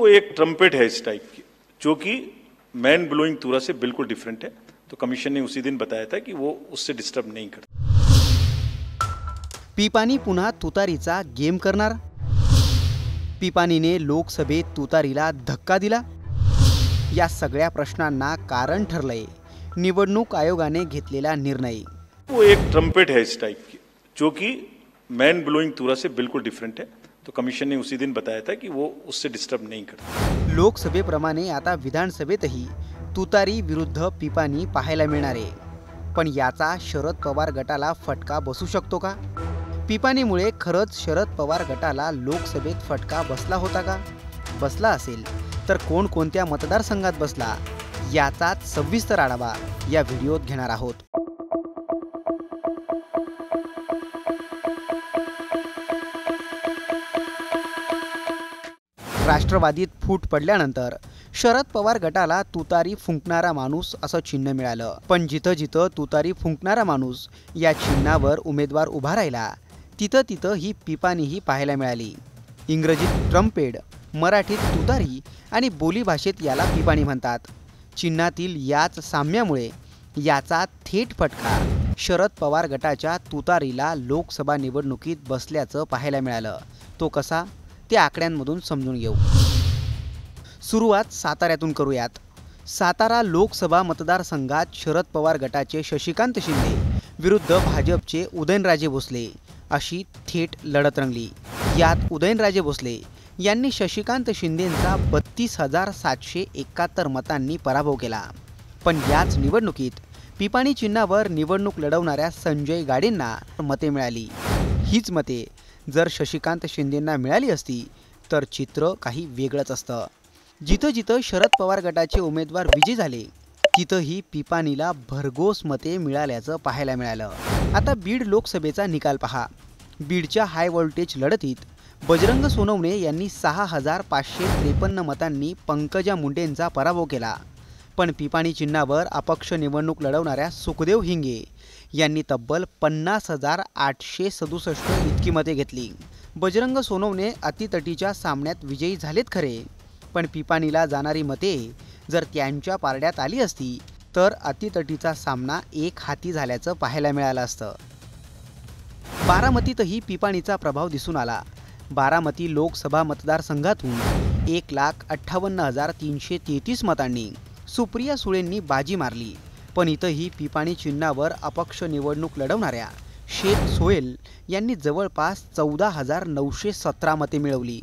एक ट्रम्पेट है इस टाइप की, जो कि मैन ब्लोइंग तुरा से बिल्कुल डिफरेंट है। तो कमीशन ने उसी दिन बताया था कि वो उससे डिस्टर्ब नहीं करता। पिपानी पुन्हा तुतारीचा गेम करणार? पिपानीने लोकसभेत तुतारीला धक्का दिला? या सगळ्या प्रश्नांना कारण ठरलंय निवडणूक आयोगाने घेतलेला निर्णय। वो एक ट्रम्पेट है इस टाइप की, जो कि मैन ब्लोइंग तुरा से बिल्कुल डिफरेंट है। तो कमीशन ने उसी दिन बताया था कि वो उससे डिस्टर्ब नहीं करता। लोकसभेप्रमाणे आता विधानसभेतही तुतारी विरुद्ध पिपानी पाहायला मिळणार आहे। पण याचा शरद पवार गटाला फटका बसू शकतो का? पिपानीमुळे खरंच शरद पवार गटाला लोकसभेत फटका बसला होता का? बसला असेल तर कोणकोणत्या मतदारसंघात बसला याचाच सविस्तर आढावा या व्हिडिओत घेणार आहोत। राष्ट्रवादीत फूट पडल्यानंतर शरद पवार गटाला तुतारी फुंकणारा माणूस असं चिन्ह मिळालं। पण जिथं जिथं तुतारी फुंकणारा माणूस या चिन्हावर उमेदवार उभा राहिला तिथं तिथं ही पिपानीही पाहायला मिळाली। इंग्रजीत ट्रम्पेट, मराठीत तुतारी आणि बोलीभाषेत याला पिपाणी म्हणतात। चिन्हातील याच साम्यामुळे याचा थेट फटका शरद पवार गटाच्या तुतारीला लोकसभा निवडणुकीत बसल्याचं पाहायला मिळालं। तो कसा ते आकड्यांमधून समजून घेऊ। सुरुवात साताऱ्यातून करूयात। सातारा लोकसभा मतदारसंघात शरद पवार गटाचे शशिकांत शिंदे विरुद्ध भाजपचे उदयनराजे भोसले अशी थेट लढत रंगली। यात उदयनराजे भोसले यांनी शशिकांत शिंदेंचा 32,771 मतांनी पराभव केला। पण याच निवडणुकीत पिपाणी चिन्हावर निवडणूक लढवणाऱ्या संजय गाडेंना मते मिळाली। हीच मते जर शशिकांत शिंदेंना मिळाली असती तर चित्र काही वेगळंच असतं। जिथं जिथं शरद पवार गटाचे उमेदवार विजयी झाले तिथंही पिपानीला भरघोस मते मिळाल्याचं पाहायला मिळालं। आता बीड लोकसभेचा निकाल पहा। बीडच्या हाय व्होल्टेज लढतीत बजरंग सोनवणे यांनी 6,553 मतांनी पंकजा मुंडेंचा पराभव केला। पण पिपाणी चिन्हावर अपक्ष निवडणूक लढवणाऱ्या सुखदेव हिंगे यांनी तब्बल 50,867 इतकी मते घेतली। बजरंग सोनवणे अतितटीच्या सामन्यात विजयी झालेत खरे, पण पिपानीला जाणारी मते जर त्यांच्या पारड्यात आली असती तर अतितटीचा सामना एक हाती झाल्याचं पाहायला मिळालं असतं। बारामतीतही पिपाणीचा प्रभाव दिसून आला। बारामती लोकसभा मतदारसंघातून 1,58,333 मतांनी सुप्रिया सुळेंनी बाजी मारली। पण इथंही पिपाणी चिन्हावर अपक्ष निवडणूक लढवणाऱ्या शेख सोहेल यांनी जवळपास 14,917 मते मिळवली।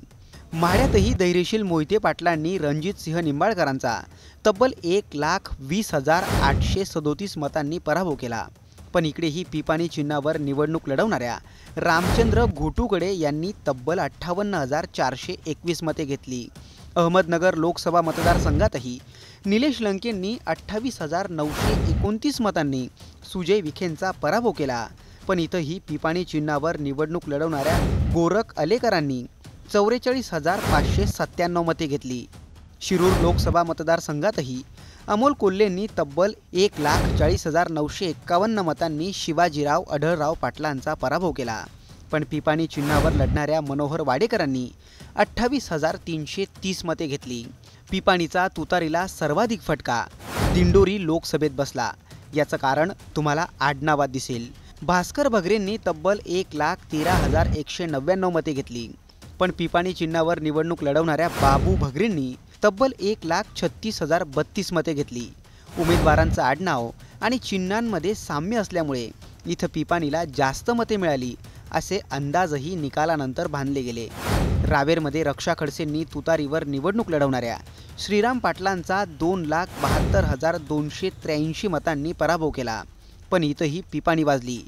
माढ्यातही धैर्यशील मोहिते पाटलांनी रणजित सिंह निंबाळकरांचा तब्बल 1,20,837 मतांनी पराभव केला। पण इकडेही पिपाणी चिन्हावर निवडणूक लढवणाऱ्या रामचंद्र घोटुकडे यांनी तब्बल 58,421 मते घेतली। अहमदनगर लोकसभा मतदारसंघातही निलेश लंकेंनी 28,929 मतांनी सुजय विखेंचा पराभव केला। पण इथंही पिपाणी चिन्हावर निवडणूक लढवणाऱ्या गोरख अलेकरांनी 44,597 मते घेतली। शिरूर लोकसभा मतदारसंघातही अमोल कोल्हेंनी तब्बल 1,40,951 मतांनी शिवाजीराव अढळराव पाटलांचा पराभव केला। पण पिपाणी चिन्हावर लढणाऱ्या मनोहर वाडेकरांनी 28,330 मते घेतली। पिपाणीचा तुतारीला सर्वाधिक फटका दिंडोरी लोकसभेत बसला। याचं कारण तुम्हाला आडनावात दिसेल। भास्कर भगरेंनी तब्बल 1,13,199 मते घेतली। पण पिपाणी चिन्हावर निवडणूक लढवणाऱ्या बाबू भगरेंनी तब्बल 1,36,032 मते घेतली। उमेदवारांचं आडनाव आणि चिन्हांमध्ये साम्य असल्यामुळे इथं पिपाणीला जास्त मते मिळाली असे अंदाजही निकालानंतर बांधले गेले। रावेरमध्ये रक्षा खडसेंनी तुतारीवर निवडणूक लढवणाऱ्या श्रीराम पाटलांचा 2,72,283 मतांनी पराभव केला। पण इथंही पिपाणी वाजली।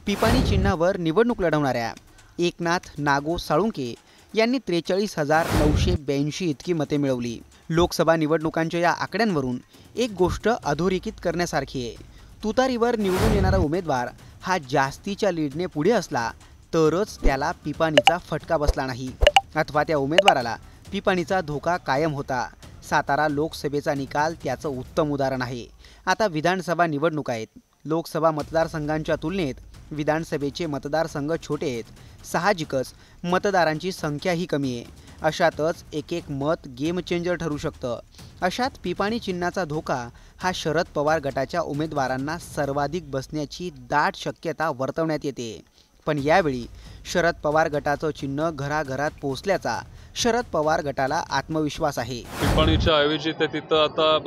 पिपाणी चिन्हावर निवडणूक लढवणाऱ्या एकनाथ नागो साळुंके यांनी 43,982 इतकी मते मिळवली। लोकसभा निवडणुकांच्या या आकड्यांवरून एक गोष्ट अधोरेखित करण्यासारखी आहे। तुतारीवर निवडून येणारा उमेदवार हा जास्तीच्या लीडने पुढे असला तरच त्याला पिपाणीचा फटका बसला नाही अथवा त्या उमेदवाराला पिपाणीचा धोका कायम होता। सातारा लोकसभेचा निकाल त्याचं उत्तम उदाहरण आहे। आता विधानसभा निवडणूक आहेत। लोकसभा मतदारसंघांच्या तुलनेत विधानसभेचे मतदारसंघ छोटे आहेत। साहजिकच मतदारांची संख्याही कमी आहे अशातच एक एक मत गेम चेंजर ठरू शकतं. अशात पिपाणी चिन्हाचा धोका हा शरद पवार गटाच्या उमेदवारांना सर्वाधिक बसण्याची दाट शक्यता वर्तवण्यात येते. पण यावेळी शरद पवार गटाचं चिन्ह घराघरात पोहोचल्याचा शरद पवार गटाला आत्मविश्वास आहे. पिपाणीच्या ऐवजी ते तिथं आता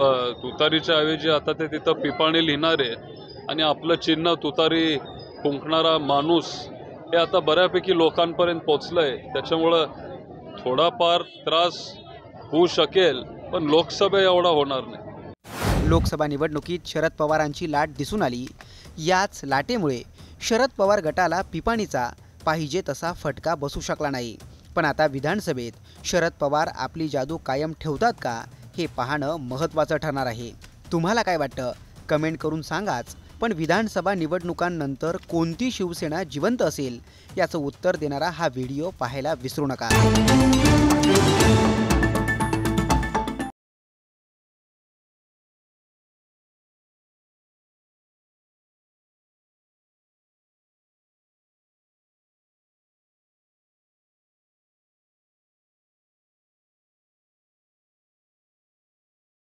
तुतारीच्या ऐवजी आता ते तिथं पिपाणी लिहिणारे आणि आपलं चिन्ह तुतारी फुंकणारा माणूस हे आता बऱ्यापैकी लोकांपर्यंत पोचलंय. त्याच्यामुळं थोडाफार त्रास होऊ शकेल, पण लोकसभा एवढा होणार नाही. लोकसभा निवडणुकीत शरद पवारांची लाट दिसून आली. याच लाटेमुळे शरद पवार गटाला पिपाणीचा पाहिजे तसा फटका बसू शकला नाही. पण आता विधानसभेत शरद पवार आपली जादू कायम ठेवतात का हे पाहणं महत्त्वाचं ठरणार आहे. तुम्हाला काय वाटतं कमेंट करून सांगाच. पण विधानसभा निवडणुकांनंतर कोणती शिवसेना जिवंत असेल याचं उत्तर देणारा हा व्हिडिओ पाहायला विसरू नका.